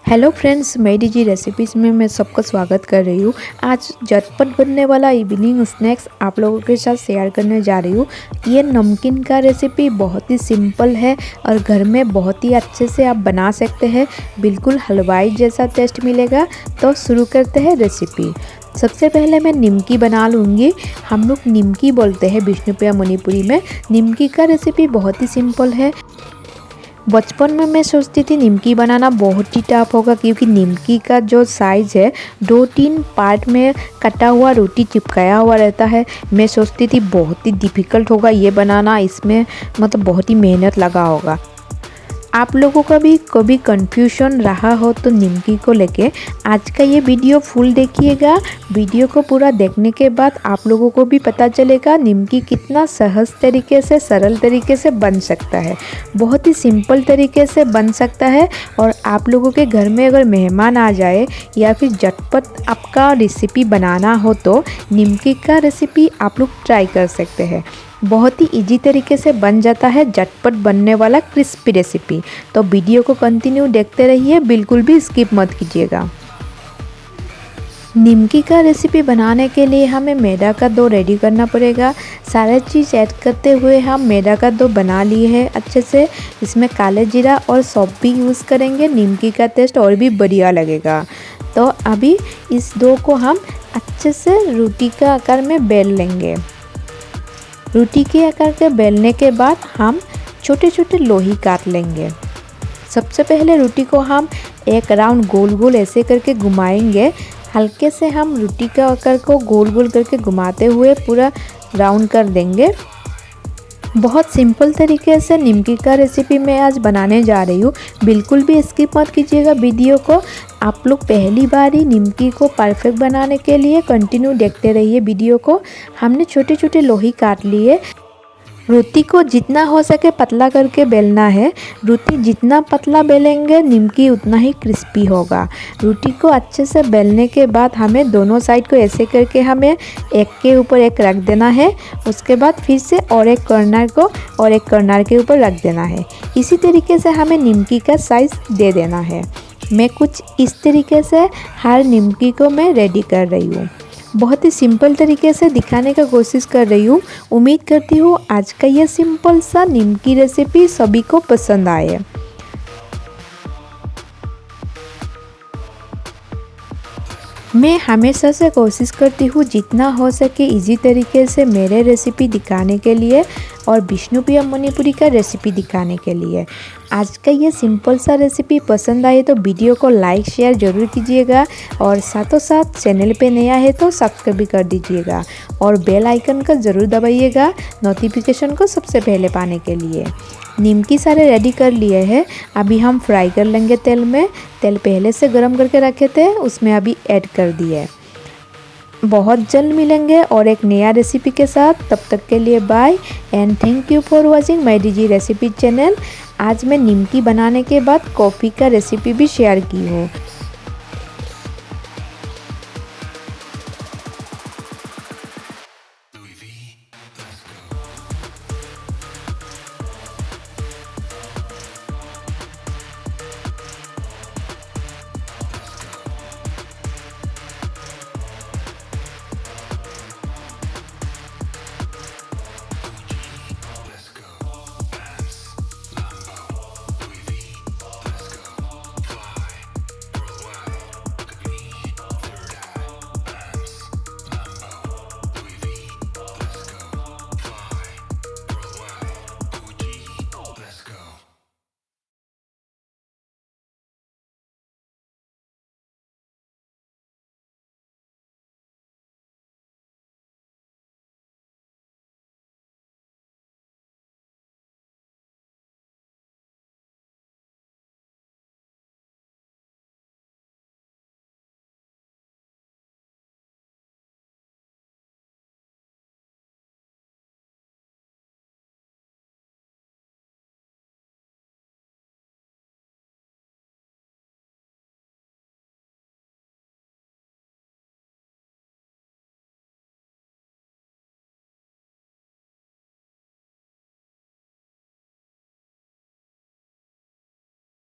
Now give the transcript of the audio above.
Hello friends, मेरी जी recipes में मैं सबका स्वागत कर रही हूँ। आज झटपट बनने वाला इवनिंग स्नैक्स आप लोगों के साथ शेयर करने जा रही हूँ। ये नमकीन का रेसिपी बहुत ही सिंपल है और घर में बहुत ही अच्छे से आप बना सकते हैं। बिल्कुल हलवाई जैसा टेस्ट मिलेगा। तो शुरू करते हैं रेसिपी। सबसे पहले मैं निमकी बना लूँगी। हम लोग निमकी बोलते हैं विष्णुप्रिया मणिपुरी में। निमकी का रेसिपी बहुत ही सिंपल है। बचपन में मैं सोचती थी निमकी बनाना बहुत ही टफ होगा, क्योंकि निमकी का जो साइज़ है 2-3 पार्ट में कटा हुआ रोटी चिपकाया हुआ रहता है। मैं सोचती थी बहुत ही डिफ़िकल्ट होगा ये बनाना, इसमें मतलब बहुत ही मेहनत लगा होगा। आप लोगों का भी कभी कन्फ्यूजन रहा हो तो निमकी को लेके आज का ये वीडियो फुल देखिएगा। वीडियो को पूरा देखने के बाद आप लोगों को भी पता चलेगा निमकी कितना सहज तरीके से, सरल तरीके से बन सकता है। बहुत ही सिंपल तरीके से बन सकता है। और आप लोगों के घर में अगर मेहमान आ जाए या फिर झटपट आपका रेसिपी बनाना हो तो निमकी का रेसिपी आप लोग ट्राई कर सकते हैं। बहुत ही इजी तरीके से बन जाता है झटपट बनने वाला क्रिस्पी रेसिपी। तो वीडियो को कंटिन्यू देखते रहिए, बिल्कुल भी स्किप मत कीजिएगा। निमकी का रेसिपी बनाने के लिए हमें मैदा का डो रेडी करना पड़ेगा। सारे चीज़ ऐड करते हुए हम मैदा का डो बना लिए हैं अच्छे से। इसमें काले जीरा और सौंफ भी यूज़ करेंगे, निमकी का टेस्ट और भी बढ़िया लगेगा। तो अभी इस डो को हम अच्छे से रोटी के आकार में बेल लेंगे। रोटी के आकार के बेलने के बाद हम छोटे छोटे लोही काट लेंगे। सबसे पहले रोटी को हम एक राउंड गोल गोल ऐसे करके घुमाएंगे। हल्के से हम रोटी का आकार को गोल गोल करके घुमाते हुए पूरा राउंड कर देंगे। बहुत सिंपल तरीके से निमकी का रेसिपी मैं आज बनाने जा रही हूँ। बिल्कुल भी स्किप मत कीजिएगा वीडियो को। आप लोग पहली बार ही निमकी को परफेक्ट बनाने के लिए कंटिन्यू देखते रहिए वीडियो को। हमने छोटे छोटे लोही काट लिए। रोटी को जितना हो सके पतला करके बेलना है। रोटी जितना पतला बेलेंगे निमकी उतना ही क्रिस्पी होगा। रोटी को अच्छे से बेलने के बाद हमें दोनों साइड को ऐसे करके हमें एक के ऊपर एक रख देना है। उसके बाद फिर से और एक कॉर्नर को और एक कॉर्नर के ऊपर रख देना है। इसी तरीके से हमें निमकी का साइज़ दे देना है। मैं कुछ इस तरीके से हर निमकी को मैं रेडी कर रही हूँ। बहुत ही सिंपल तरीके से दिखाने का कोशिश कर रही हूँ। उम्मीद करती हूँ आज का यह सिंपल सा निमकी रेसिपी सभी को पसंद आए। मैं हमेशा से कोशिश करती हूँ जितना हो सके इजी तरीके से मेरे रेसिपी दिखाने के लिए और विष्णुप्रिया मणिपुरी का रेसिपी दिखाने के लिए। आज का ये सिंपल सा रेसिपी पसंद आए तो वीडियो को लाइक शेयर ज़रूर कीजिएगा और साथों साथ चैनल पे नया है तो सब्सक्राइब भी कर दीजिएगा और बेल आइकन का ज़रूर दबाइएगा नोटिफिकेशन को सबसे पहले पाने के लिए। निमकी सारे रेडी कर लिए हैं। अभी हम फ्राई कर लेंगे तेल में। तेल पहले से गर्म करके रखे थे, उसमें अभी ऐड कर दिए। बहुत जल्द मिलेंगे और एक नया रेसिपी के साथ। तब तक के लिए bye and thank you for watching my DG recipe channel. आज मैं निमकी बनाने के बाद कॉफ़ी का रेसिपी भी शेयर की हूँ।